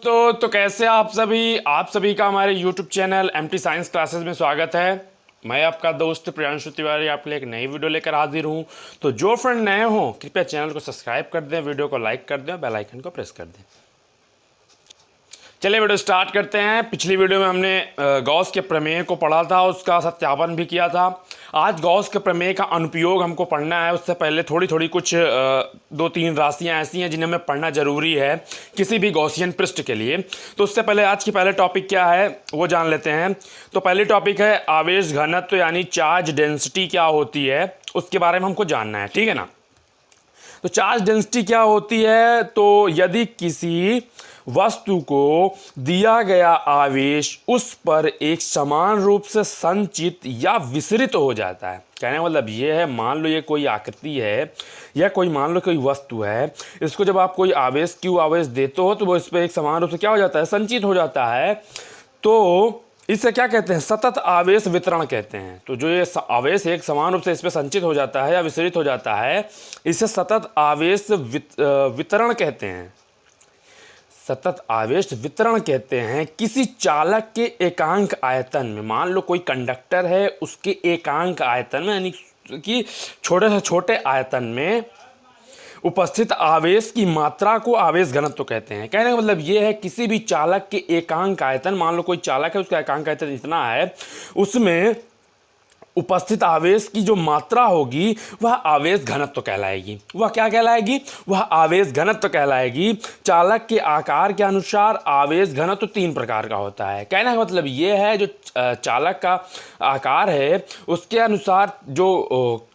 दोस्तों, तो कैसे आप सभी का हमारे YouTube channel MT science classes में स्वागत है। मैं आपका दोस्त प्रियांशु तिवारी आपके लिए एक नई वीडियो लेकर हाजिर हूं। तो जो फ्रेंड नए हो कृपया चैनल को सब्सक्राइब कर दें, वीडियो को लाइक कर दें, बेल आइकन को प्रेस कर दें। चलिए वीडियो स्टार्ट करते हैं। पिछली वीडियो में हमने गॉस के प्रमेय को पढ़ा था, उसका सत्यापन भी किया था। आज गॉस के प्रमेय का अनुप्रयोग हमको पढ़ना है। उससे पहले थोड़ी थोड़ी कुछ 2-3 राशियां ऐसी हैं जिन्हें हमें पढ़ना जरूरी है किसी भी गॉसियन पृष्ठ के लिए। तो उससे पहले आज की पहले टॉपिक क्या है वो जान लेते हैं। तो पहली टॉपिक है आवेश घनत्व यानी चार्ज डेंसिटी क्या होती है, उसके बारे में हमको जानना है, ठीक है ना। तो चार्ज डेंसिटी क्या होती है, तो यदि किसी वस्तु को दिया गया आवेश उस पर एक समान रूप से संचित या विसरित हो जाता है। कहने का मतलब ये है, मान लो ये कोई आकृति है या कोई मान लो कोई वस्तु है, इसको जब आप कोई आवेश क्यू आवेश देते हो तो वो इस पर एक समान रूप से क्या हो जाता है, संचित हो जाता है। तो इसे क्या कहते हैं, सतत आवेश वितरण कहते हैं। तो जो ये आवेश एक समान रूप से इस पर संचित हो जाता है या विसरित हो जाता है, इसे सतत आवेश वितरण कहते हैं। सतत आवेश वितरण कहते हैं। किसी चालक के एकांक आयतन में, मान लो कोई कंडक्टर है, उसके एकांक आयतन में यानी कि छोटे से छोटे आयतन में उपस्थित आवेश की मात्रा को आवेश घनत्व कहते हैं। कहने का मतलब ये है, किसी भी चालक के एकांक आयतन, मान लो कोई चालक है उसका एकांक आयतन इतना है, उसमें उपस्थित आवेश की जो मात्रा होगी वह आवेश घनत्व कहलाएगी। वह क्या कहलाएगी, वह आवेश घनत्व कहलाएगी। चालक के आकार के अनुसार आवेश घनत्व 3 प्रकार का होता है। कहने का मतलब ये है, जो चालक का आकार है उसके अनुसार जो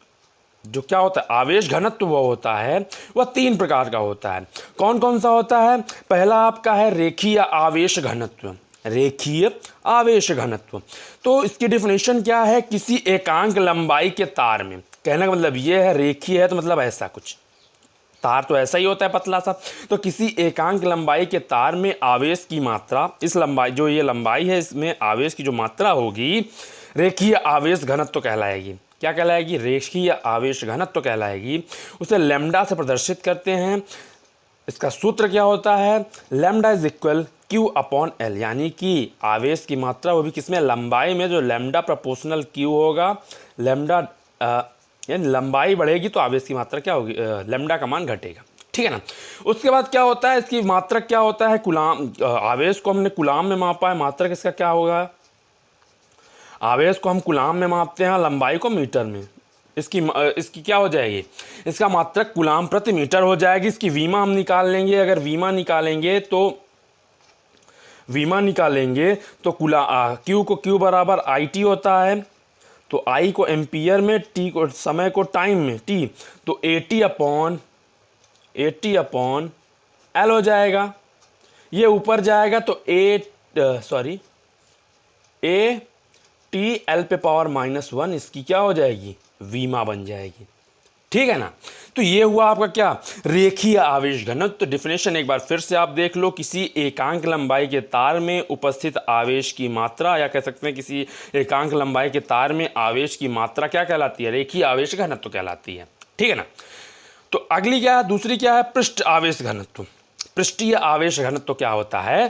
क्या होता है आवेश घनत्व वो होता है, वह 3 प्रकार का होता है। कौन कौन सा होता है, पहला आपका है रेखीय आवेश घनत्व। रेखीय आवेश घनत्व, तो इसकी डिफिनेशन क्या है, किसी एकांक लंबाई के तार में। कहने का मतलब ये है, रेखीय है तो मतलब ऐसा कुछ, तार तो ऐसा ही होता है पतला सा। तो किसी एकांक लंबाई के तार में आवेश की मात्रा, इस लंबाई जो ये लंबाई है इसमें आवेश की जो मात्रा होगी रेखीय आवेश घनत्व कहलाएगी। क्या कहलाएगी, रेखीय आवेश घनत्व कहलाएगी। उसे लैम्डा से प्रदर्शित करते हैं। इसका सूत्र क्या होता है, lambda is equal Q upon L, यानी कि आवेश की मात्रा वो भी किसमें, लंबाई में, जो लैम्डा प्रोपोर्शनल क्यू होगा। लैम्डा यानी लंबाई बढ़ेगी तो आवेश की मात्रा क्या होगी, लैम्डा का मान घटेगा, ठीक है ना। उसके बाद क्या होता है, इसकी मात्रक क्या होता है, कुलाम। आवेश को हमने कुलाम में मापा है, मात्रक इसका क्या होगा, आवेश को हम कुलाम में मापते हैं, लंबाई को मीटर में। इसकी क्या हो जाएगी, इसका मात्रक कुलाम प्रति मीटर हो जाएगी। इसकी वीमा हम निकाल लेंगे। अगर वीमा निकालेंगे तो क्यू को क्यू बराबर आई टी होता है, तो आई को एम्पियर में, टी को समय को टाइम में टी, तो 80 अपॉन एल हो जाएगा। ये ऊपर जाएगा तो ए टी एल पे पावर -1, इसकी क्या हो जाएगी, वीमा बन जाएगी, ठीक है ना। तो ये हुआ आपका क्या, रेखीय आवेश घनत्व। तो डिफिनेशन एक बार फिर से आप देख लो, किसी एकांक लंबाई के तार में उपस्थित आवेश की मात्रा, या कह सकते हैं किसी एकांक लंबाई के तार में आवेश की मात्रा क्या कहलाती है, रेखीय आवेश घनत्व कहलाती है, ठीक है ना। तो अगली क्या है, दूसरी क्या है, पृष्ठ आवेश घनत्व। पृष्ठीय आवेश घनत्व क्या होता है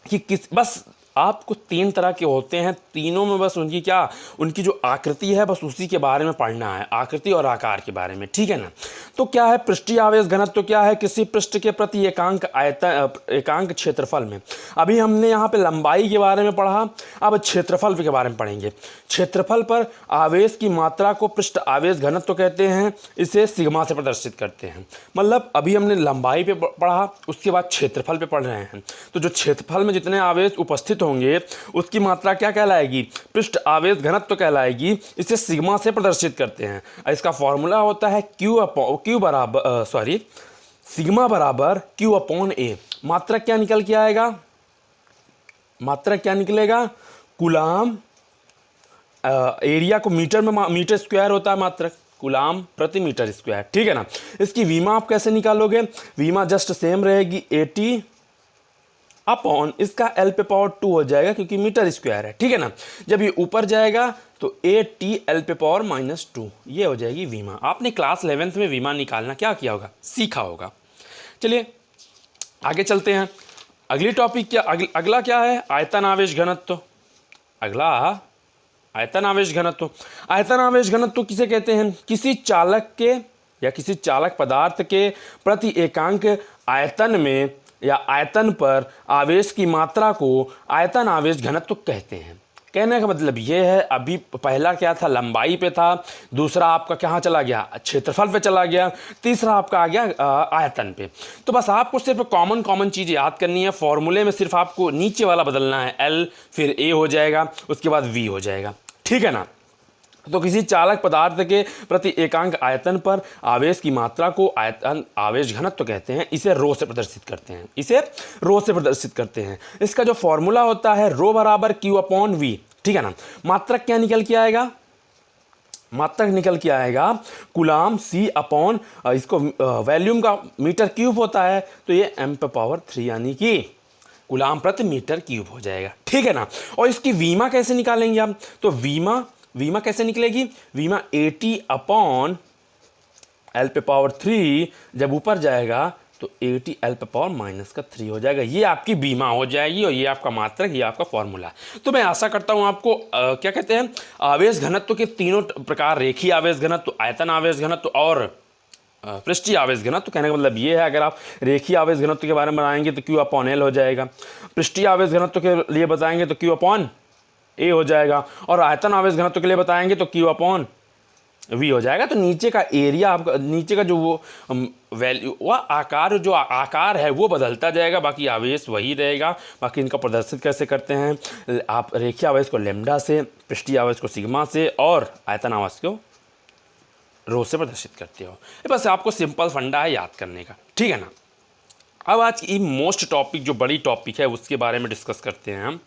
कि बस आपको 3 तरह के होते हैं, तीनों में बस उनकी जो आकृति है बस उसी के बारे में पढ़ना है, आकृति और आकार के बारे में, ठीक है ना। तो क्या है पृष्ठीय आवेश घनत्व, क्या है, किसी पृष्ठ के प्रति एकांक क्षेत्रफल में। अभी हमने यहाँ पे लंबाई के बारे में पढ़ा, अब क्षेत्रफल के बारे में पढ़ेंगे। क्षेत्रफल पर आवेश की मात्रा को पृष्ठ आवेश घनत्व कहते हैं। इसे सिग्मा से प्रदर्शित करते हैं। मतलब अभी हमने लंबाई पे पढ़ा, उसके बाद क्षेत्रफल पे पढ़ रहे हैं। तो जो क्षेत्रफल में जितने आवेश उपस्थित होंगे उसकी मात्रा क्या कहलाएगी, पृष्ठ आवेश घनत्व कहलाएगी। इसे सिग्मा से प्रदर्शित करते हैं। इसका फॉर्मूला होता है सिग्मा बराबर क्यू अपॉन ए। मात्रा क्या निकल के आएगा, मात्रा क्या निकलेगा, कुलाम, एरिया को मीटर में, मीटर स्क्वायर होता है मात्रक, कुलाम प्रति मीटर स्क्वायर, ठीक है ना। इसकी वीमा आप कैसे निकालोगे, वीमा जस्ट सेम रहेगी, 80 अपॉन इसका एल पे पावर 2 हो जाएगा क्योंकि मीटर स्क्वायर है, ठीक है ना। जब ये ऊपर जाएगा तो ए टी एल पे पावर -2, ये हो जाएगी वीमा। आपने क्लास 11th में वीमा निकालना क्या किया होगा, सीखा होगा। चलिए आगे चलते हैं। अगली टॉपिक क्या, अगला क्या है, आयतन आवेश घनत्व। अगला आयतन आवेश घनत्व। आयतन आवेश घनत्व किसे कहते हैं, किसी चालक के या किसी चालक पदार्थ के प्रति एकांक आयतन में या आयतन पर आवेश की मात्रा को आयतन आवेश घनत्व कहते हैं। कहने का मतलब ये है, अभी पहला क्या था, लंबाई पे था, दूसरा आपका कहाँ चला गया, क्षेत्रफल पे चला गया, तीसरा आपका आ गया आयतन पे। तो बस आपको सिर्फ कॉमन चीज़ याद करनी है। फॉर्मूले में सिर्फ आपको नीचे वाला बदलना है, L फिर A हो जाएगा, उसके बाद V हो जाएगा, ठीक है ना। तो किसी चालक पदार्थ के प्रति एकांक आयतन पर आवेश की मात्रा को आयतन आवेश घनत्व कहते हैं। इसे रो से प्रदर्शित करते हैं, इसे रो से प्रदर्शित करते हैं। इसका जो फॉर्मूला होता है रो बराबर Q अपॉन V, ठीक है ना। मात्रक क्या निकल के आएगा, मात्रक निकल के आएगा कूलाम C अपॉन, इसको वॉल्यूम का मीटर क्यूब होता है, तो ये m पे पावर 3 यानी कि कूलाम प्रति मीटर क्यूब हो जाएगा, ठीक है ना। और इसकी वीमा कैसे निकालेंगे हम, तो वीमा कैसे निकलेगी, वीमा 80 अपॉन L पे पावर 3, जब ऊपर जाएगा तो 80 L पे पावर -3 हो जाएगा। ये आपकी बीमा हो जाएगी और ये आपका मात्रक, ये आपका फॉर्मूला। तो मैं आशा करता हूँ आपको क्या कहते हैं, आवेश घनत्व के तीनों प्रकार, रेखीय आवेश घनत्व, आयतन आवेश घनत्व और पृष्ठीय आवेश घनत्व। कहने का मतलब ये है, अगर आप रेखीय आवेश घनत्व के बारे में बताएंगे तो Q अपॉन L हो जाएगा, पृष्ठीय आवेश घनत्व के लिए बताएंगे तो Q अपॉन A हो जाएगा, और आयतन आवेश घनत्व के लिए बताएंगे तो Q अपॉन V हो जाएगा। तो नीचे का एरिया आपका, नीचे का जो वो वैल्यू, वह आकार, जो आकार है वो बदलता जाएगा, बाकी आवेश वही रहेगा। बाकी इनका प्रदर्शित कैसे करते हैं, आप रेखीय आवेश को लैम्डा से, पृष्ठीय आवेश को सिग्मा से और आयतन आवेश को रो से प्रदर्शित करते हो। ये बस आपको सिंपल फंडा है याद करने का, ठीक है ना। अब आज की मोस्ट टॉपिक, जो बड़ी टॉपिक है, उसके बारे में डिस्कस करते हैं हम।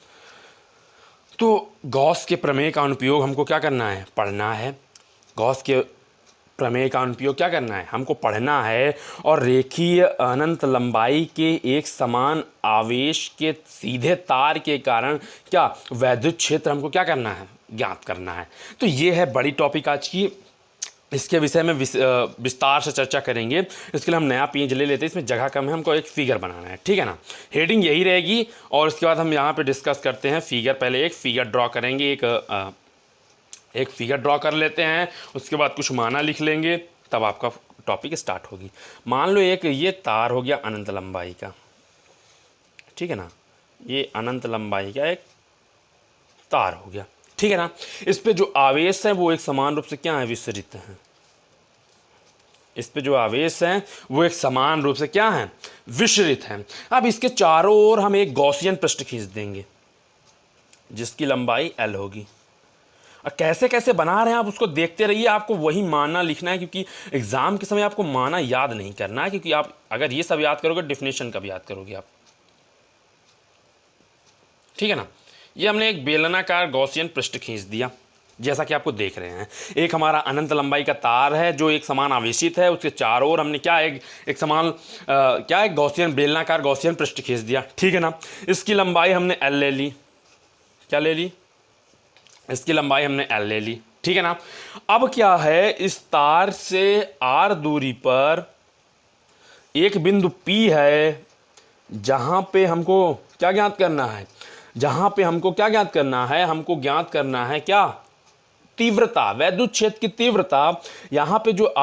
तो गॉस के प्रमेय का अनुप्रयोग हमको क्या करना है, पढ़ना है। गॉस के प्रमेय का अनुप्रयोग क्या करना है, हमको पढ़ना है। और रेखीय अनंत लंबाई के एक समान आवेश के सीधे तार के कारण क्या वैद्युत क्षेत्र हमको क्या करना है, ज्ञात करना है। तो ये है बड़ी टॉपिक आज की। इसके विषय में विस्तार से चर्चा करेंगे। इसके लिए हम नया पेज ले लेते हैं, इसमें जगह कम है, हमको एक फिगर बनाना है, ठीक है ना। हेडिंग यही रहेगी और उसके बाद हम यहाँ पे डिस्कस करते हैं फिगर। पहले एक फिगर ड्रॉ करेंगे, एक फिगर ड्रॉ कर लेते हैं, उसके बाद कुछ माना लिख लेंगे, तब आपका टॉपिक स्टार्ट होगी। मान लो एक ये तार हो गया अनंत लंबाई का, ठीक है ना, ये अनंत लंबाई का एक तार हो गया, ठीक है ना। इस पे जो आवेश है वो एक समान रूप से क्या है, विसरित है। इस पे जो आवेश है वो एक समान रूप से क्या है, विसरित है। अब इसके चारों ओर हम एक गॉसियन पृष्ठ खींच देंगे जिसकी लंबाई L होगी। और कैसे कैसे बना रहे हैं आप उसको देखते रहिए, आपको वही माना लिखना है, क्योंकि एग्जाम के समय आपको माना याद नहीं करना है, क्योंकि आप अगर ये सब याद करोगे डेफिनेशन का भी याद करोगे आप, ठीक है ना। ये हमने एक बेलनाकार गॉसियन पृष्ठ खींच दिया, जैसा कि आपको देख रहे हैं। एक हमारा अनंत लंबाई का तार है जो एक समान आवेशित है, उसके चारों ओर हमने क्या एक समान क्या एक गॉसियन बेलनाकार गॉसियन पृष्ठ खींच दिया, ठीक है ना। इसकी लंबाई हमने L ले ली, क्या ले ली, इसकी लंबाई हमने L ले ली, ठीक है ना। अब क्या है, इस तार से R दूरी पर एक बिंदु P है, जहां पे हमको क्या ज्ञात करना है, जहां पे हमको क्या ज्ञात करना है, हमको ज्ञात करना है क्या, तीव्रता, वैद्युत क्षेत्र की तीव्रता। यहां पे जो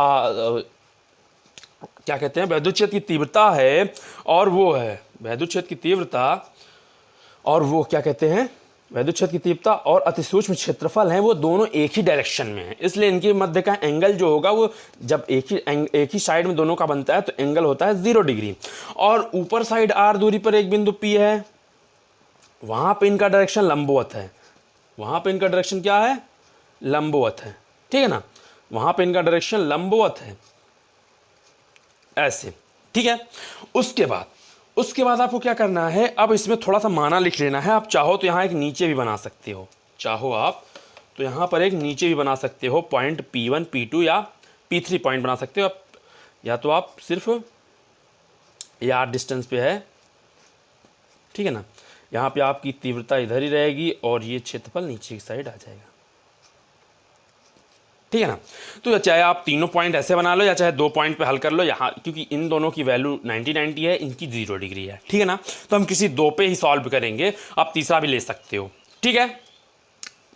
क्या कहते हैं, वैद्युत क्षेत्र की तीव्रता है, और वो है वैद्युत क्षेत्र की तीव्रता, और वो क्या कहते हैं, वैद्युत क्षेत्र की तीव्रता और अतिसूक्ष्म क्षेत्रफल है, वो दोनों एक ही डायरेक्शन में है। इसलिए इनके मध्य का एंगल जो होगा वो जब एक ही साइड में दोनों का बनता है तो एंगल होता है 0 डिग्री। और ऊपर साइड R दूरी पर एक बिंदु P है, वहां पे इनका डायरेक्शन लंबवत है, वहां पे इनका डायरेक्शन क्या है, लंबवत है, ठीक है ना। वहां पे इनका डायरेक्शन लंबवत है, ऐसे, ठीक है। उसके बाद आपको क्या करना है, अब इसमें थोड़ा सा माना लिख लेना है। आप चाहो तो यहाँ एक नीचे भी बना सकते हो, चाहो आप तो यहाँ पर एक नीचे भी बना सकते हो, पॉइंट P1 P2 या P3 पॉइंट बना सकते हो आप, या तो आप सिर्फ यार डिस्टेंस पे है, ठीक है ना। यहाँ पे आपकी तीव्रता इधर ही रहेगी और ये क्षेत्रफल नीचे की साइड आ जाएगा, ठीक है ना। तो चाहे आप तीनों पॉइंट ऐसे बना लो या चाहे 2 पॉइंट पे हल कर लो, यहाँ क्योंकि इन दोनों की वैल्यू 90-90 है, इनकी 0 डिग्री है, ठीक है ना। तो हम किसी 2 पे ही सॉल्व करेंगे, आप तीसरा भी ले सकते हो, ठीक है।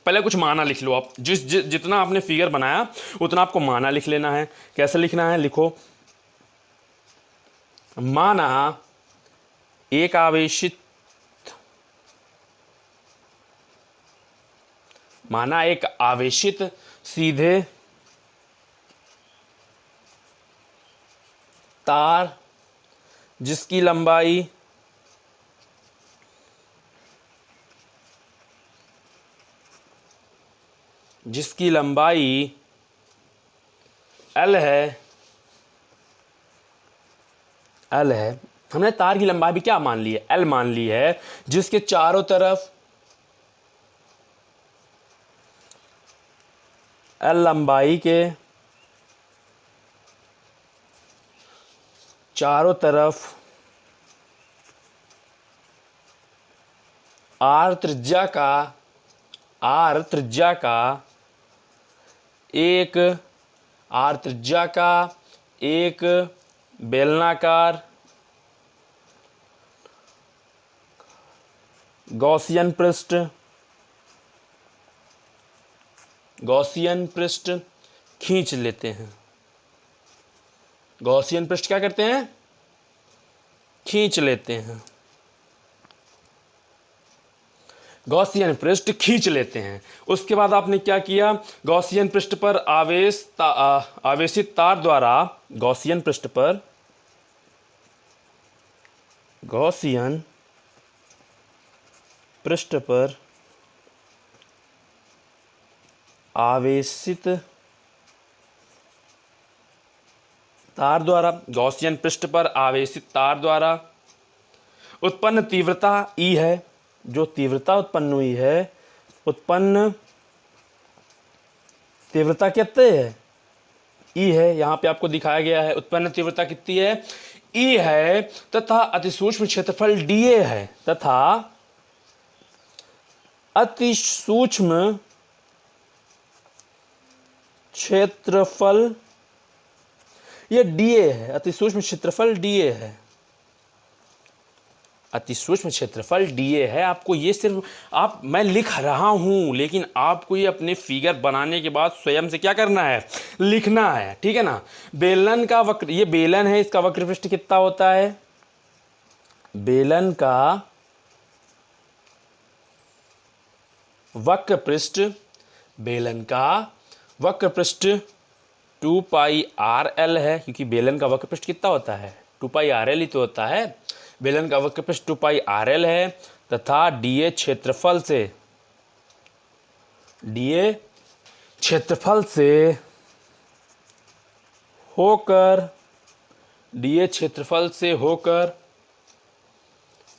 पहले कुछ माना लिख लो आप, जितना आपने फिगर बनाया उतना आपको माना लिख लेना है। कैसे लिखना है, लिखो माना एक आवेशित, माना एक आवेशित सीधे तार जिसकी लंबाई L है, हमने तार की लंबाई भी क्या मान ली है, L मान ली है, जिसके चारों तरफ L लंबाई के चारों तरफ R त्रिज्या का एक बेलनाकार गॉसियन पृष्ठ खींच लेते हैं। गॉसियन पृष्ठ क्या करते हैं, खींच लेते हैं। गॉसियन पृष्ठ खींच लेते हैं। उसके बाद आपने क्या किया, गॉसियन पृष्ठ पर आवेशित तार द्वारा, गॉसियन पृष्ठ पर आवेशित तार द्वारा, गॉसियन पृष्ठ पर आवेशित तार द्वारा उत्पन्न तीव्रता E है, जो तीव्रता उत्पन्न हुई है, उत्पन्न तीव्रता कितनी है, E है, यहां पे आपको दिखाया गया है। उत्पन्न तीव्रता कितनी है, E है, तथा अतिसूक्ष्म क्षेत्रफल dA है, तथा अतिसूक्ष्म क्षेत्रफल, ये dA है, अतिसूक्ष्म क्षेत्रफल dA है, अतिसूक्ष्म क्षेत्रफल dA है। आपको ये सिर्फ मैं लिख रहा हूं, लेकिन आपको ये अपने फिगर बनाने के बाद स्वयं से क्या करना है, लिखना है, ठीक है ना। बेलन का वक्र, ये बेलन है, इसका वक्र पृष्ठ कितना होता है, बेलन का वक्र पृष्ठ 2πrl है, क्योंकि बेलन का वक्र पृष्ठ कितना होता है, 2πrl ही तो होता है। बेलन का वक्र पृष्ठ 2πrl है, तथा dA क्षेत्रफल से होकर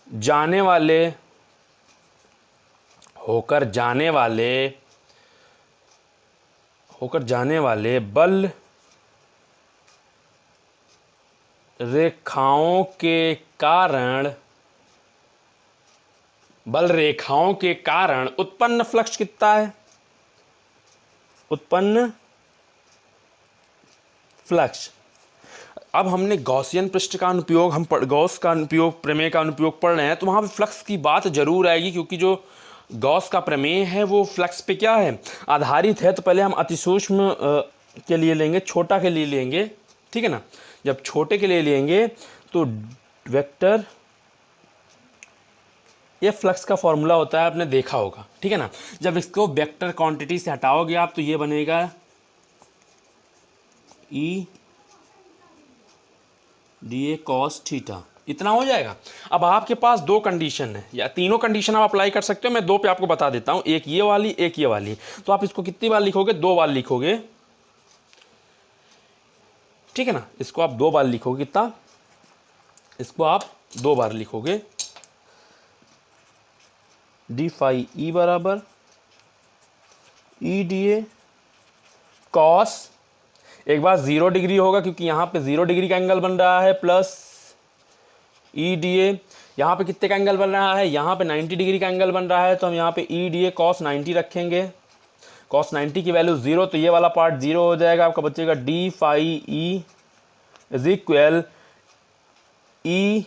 जाने वाले बल रेखाओं के कारण उत्पन्न फ्लक्स कितना है, उत्पन्न फ्लक्स। अब हमने गॉसियन पृष्ठ का अनुप्रयोग, गॉस का अनुप्रयोग, प्रमेय का अनुप्रयोग पढ़ रहे हैं, तो वहां पे फ्लक्स की बात जरूर आएगी, क्योंकि जो गॉस का प्रमेय है वो फ्लक्स पे क्या है, आधारित है। तो पहले हम अतिसूक्ष्म के लिए लेंगे, छोटा के लिए लेंगे, ठीक है ना। जब छोटे के लिए लेंगे तो वेक्टर, ये फ्लक्स का फॉर्मूला होता है, आपने देखा होगा, ठीक है ना। जब इसको वेक्टर क्वांटिटी से हटाओगे आप, तो ये बनेगा E dA cos थीटा, इतना हो जाएगा। अब आपके पास 2 कंडीशन है, या तीनों कंडीशन आप अप्लाई कर सकते हो, मैं 2 पे आपको बता देता हूं, एक ये वाली, एक ये वाली। तो आप इसको कितनी बार लिखोगे, 2 बार लिखोगे, ठीक है ना। इसको आप 2 बार लिखोगे, कितना, इसको आप 2 बार लिखोगे, d phi E बराबर E dA cos, एक बार 0 डिग्री होगा, क्योंकि यहां पे 0 डिग्री का एंगल बन रहा है, प्लस E dA, यहाँ पे कितने का एंगल बन रहा है, यहाँ पे 90 डिग्री का एंगल बन रहा है, तो हम यहाँ पे E dA cos 90 रखेंगे, cos 90 की वैल्यू 0, तो ये वाला पार्ट 0 हो जाएगा, आपका बचेगा D phi E is equal E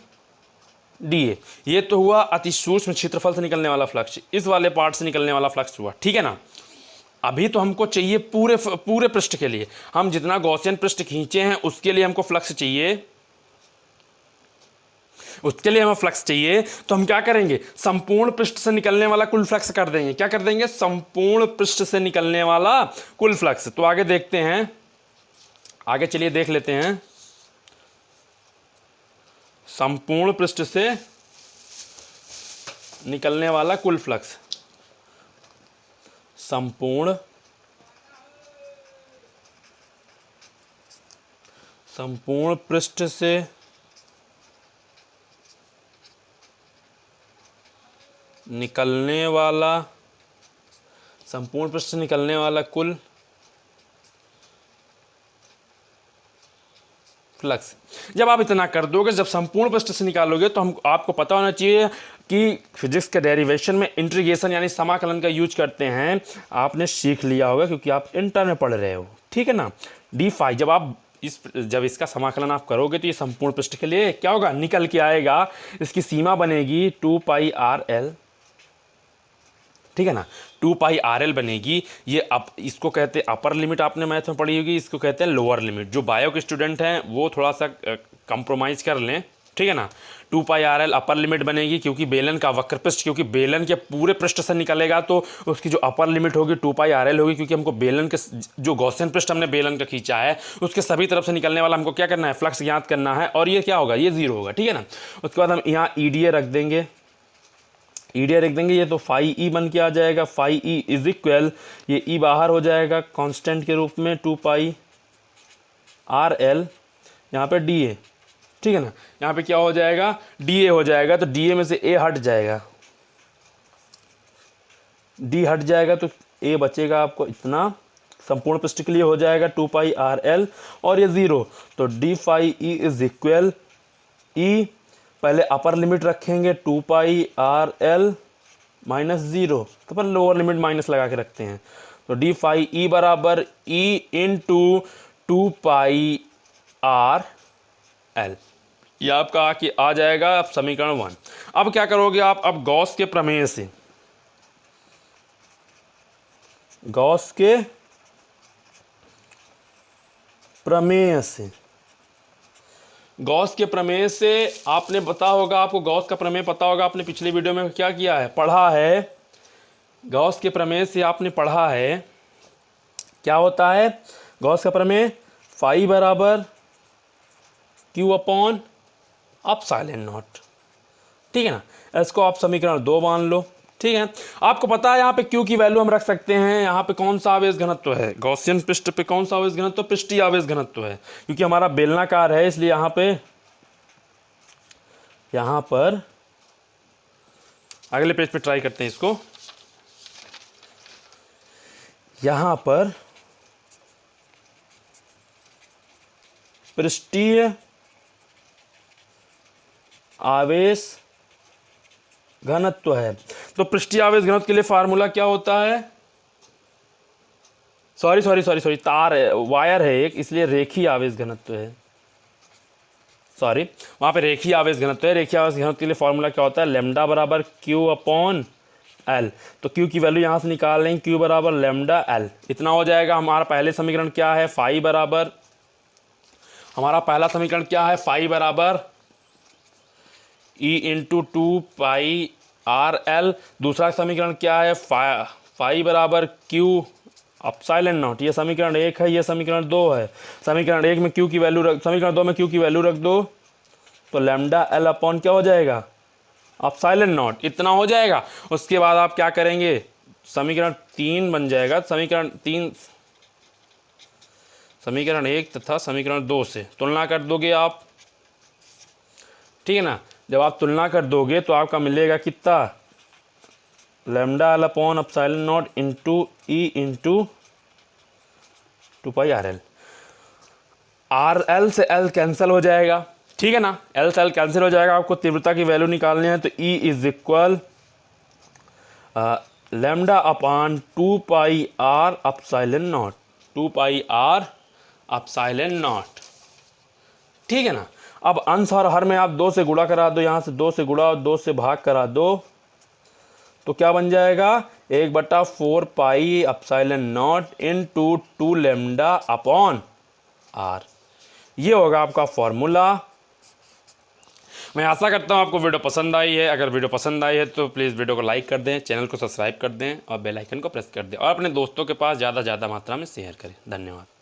D A. ये तो हुआ अति सूक्ष्म क्षेत्रफल से निकलने वाला फ्लक्स, इस वाले पार्ट से निकलने वाला फ्लक्स हुआ, ठीक है ना। अभी तो हमको चाहिए पूरे पृष्ठ के लिए, हम जितना गॉसियन पृष्ठ खींचे हैं उसके लिए हमको फ्लक्स चाहिए, उसके लिए हमें फ्लक्स चाहिए। तो हम क्या करेंगे, संपूर्ण पृष्ठ से निकलने वाला कुल फ्लक्स कर देंगे। क्या कर देंगे, संपूर्ण पृष्ठ से निकलने वाला कुल फ्लक्स। तो आगे देखते हैं, आगे चलिए देख लेते हैं। संपूर्ण पृष्ठ से निकलने वाला कुल फ्लक्स, संपूर्ण पृष्ठ से निकलने वाला, संपूर्ण पृष्ठ से निकलने वाला कुल फ्लक्स। जब आप इतना कर दोगे, जब संपूर्ण पृष्ठ से निकालोगे, तो हम आपको पता होना चाहिए कि फिजिक्स के डेरिवेशन में इंटीग्रेशन यानी समाकलन का यूज करते हैं। आपने सीख लिया होगा क्योंकि आप इंटर में पढ़ रहे हो, ठीक है ना। डी फाई जब इसका समाकलन आप करोगे तो ये संपूर्ण पृष्ठ के लिए क्या होगा, निकल के आएगा। इसकी सीमा बनेगी 2 पाई आर एल, ठीक है ना, 2 पाई आर एल बनेगी। ये इसको कहते हैं अपर लिमिट, आपने मैथ में पढ़ी होगी, इसको कहते हैं लोअर लिमिट। जो बायो के स्टूडेंट हैं वो थोड़ा सा कंप्रोमाइज़ कर लें, ठीक है ना। 2 pi R L upper limit बनेगी, क्योंकि बेलन का वक्र पृष्ठ, क्योंकि बेलन के पूरे पृष्ठ से निकलेगा तो उसकी जो अपर लिमिट होगी 2 पाई आर एल होगी, क्योंकि हमको बेलन के जो गॉसियन पृष्ठ हमने बेलन का खींचा है उसके सभी तरफ से निकलने वाला हमको क्या करना है, फ्लक्स ज्ञात करना है। और ये क्या होगा, ये 0 होगा, ठीक है ना। उसके बाद हम यहाँ ईडीए रख देंगे, ये तो फाई ई बन के आ जाएगा। फाई ई इज इक्वल, ये ई बाहर हो जाएगा कांस्टेंट के रूप में, 2 पाई आर एल, यहाँ पे डी ए, ठीक है ना। यहाँ पे क्या हो जाएगा, डी ए हो जाएगा, तो डी ए में से ए हट जाएगा, डी हट जाएगा तो ए बचेगा आपको इतना। संपूर्ण पृष्ठ के लिए हो जाएगा 2 पाई आर एल और ये 0, तो D phi E is equal E, पहले अपर लिमिट रखेंगे 2 पाई आर एल माइनस 0, तो पर लोअर लिमिट माइनस लगा के रखते हैं। तो डी फाई ई बराबर E into 2 pi R L, ये आपका आ जाएगा अब समीकरण 1। अब क्या करोगे आप, अब गॉस के प्रमेय से, गॉस के प्रमेय से, गॉस के प्रमेय से आपने पता होगा, आपको गॉस का प्रमेय पता होगा, आपने पिछली वीडियो में क्या किया है, पढ़ा है। गॉस के प्रमेय से आपने पढ़ा है क्या होता है, गॉस का प्रमेय फाई बराबर क्यू अपॉन एप्सिलॉन नॉट, ठीक है ना। इसको आप समीकरण 2 मान लो, ठीक है। आपको पता है यहाँ पे क्यू की वैल्यू हम रख सकते हैं, यहाँ पे कौन सा आवेश घनत्व है, गॉसियन पृष्ठ पे कौन सा आवेश घनत्व, पृष्ठीय आवेश घनत्व है, क्योंकि हमारा बेलनाकार है, इसलिए यहाँ पर अगले पेज पे ट्राई करते हैं इसको। यहाँ पर पृष्ठीय आवेश घनत्व है, तो पृष्ठीय आवेश घनत्व के लिए फार्मूला क्या होता है, सॉरी तार है, वायर है एक, इसलिए रेखीय आवेश घनत्व है, सॉरी वहाँ पे रेखीय आवेश घनत्व है। रेखीय आवेश घनत्व के लिए फार्मूला क्या होता है, लेमडा बराबर क्यू अपॉन एल। तो क्यू की वैल्यू यहाँ से निकाल लेंगे, क्यू बराबर लेमडा एल, इतना हो जाएगा। हमारा पहले समीकरण क्या है, फाई बराबर, हमारा पहला समीकरण क्या है, फाई बराबर E into 2 pi R L. दूसरा समीकरण क्या है, फाई बराबर क्यू एप्सिलॉन नॉट। ये समीकरण 1 है, ये समीकरण 2 है। समीकरण 1 में क्यू की वैल्यू रख, समीकरण 2 में क्यू की वैल्यू रख दो, तो लैम्डा एल अपॉन क्या हो जाएगा, एप्सिलॉन नॉट, इतना हो जाएगा। उसके बाद आप क्या करेंगे, समीकरण 3 बन जाएगा। समीकरण 1 तथा समीकरण 2 से तुलना कर दोगे आप, ठीक है ना। जब आप तुलना कर दोगे तो आपका मिलेगा कितना, lambda L upon epsilon not into E into 2 pi R L. R L से एल कैंसिल हो जाएगा, ठीक है ना, एल से एल कैंसिल हो जाएगा। आपको तीव्रता की वैल्यू निकालनी है, तो E is equal lambda upon 2 pi R epsilon not, 2 pi R epsilon not, ठीक है ना। अब अंश और हर में आप 2 से गुणा करा दो, यहाँ से 2 से गुणा और 2 से भाग करा दो, तो क्या बन जाएगा 1/4 pi epsilon not into 2 lambda upon R. ये होगा आपका फॉर्मूला। मैं आशा करता हूँ आपको वीडियो पसंद आई है। अगर वीडियो पसंद आई है तो प्लीज़ वीडियो को लाइक कर दें, चैनल को सब्सक्राइब कर दें और बेल आइकन को प्रेस कर दें और अपने दोस्तों के पास ज़्यादा मात्रा में शेयर करें। धन्यवाद।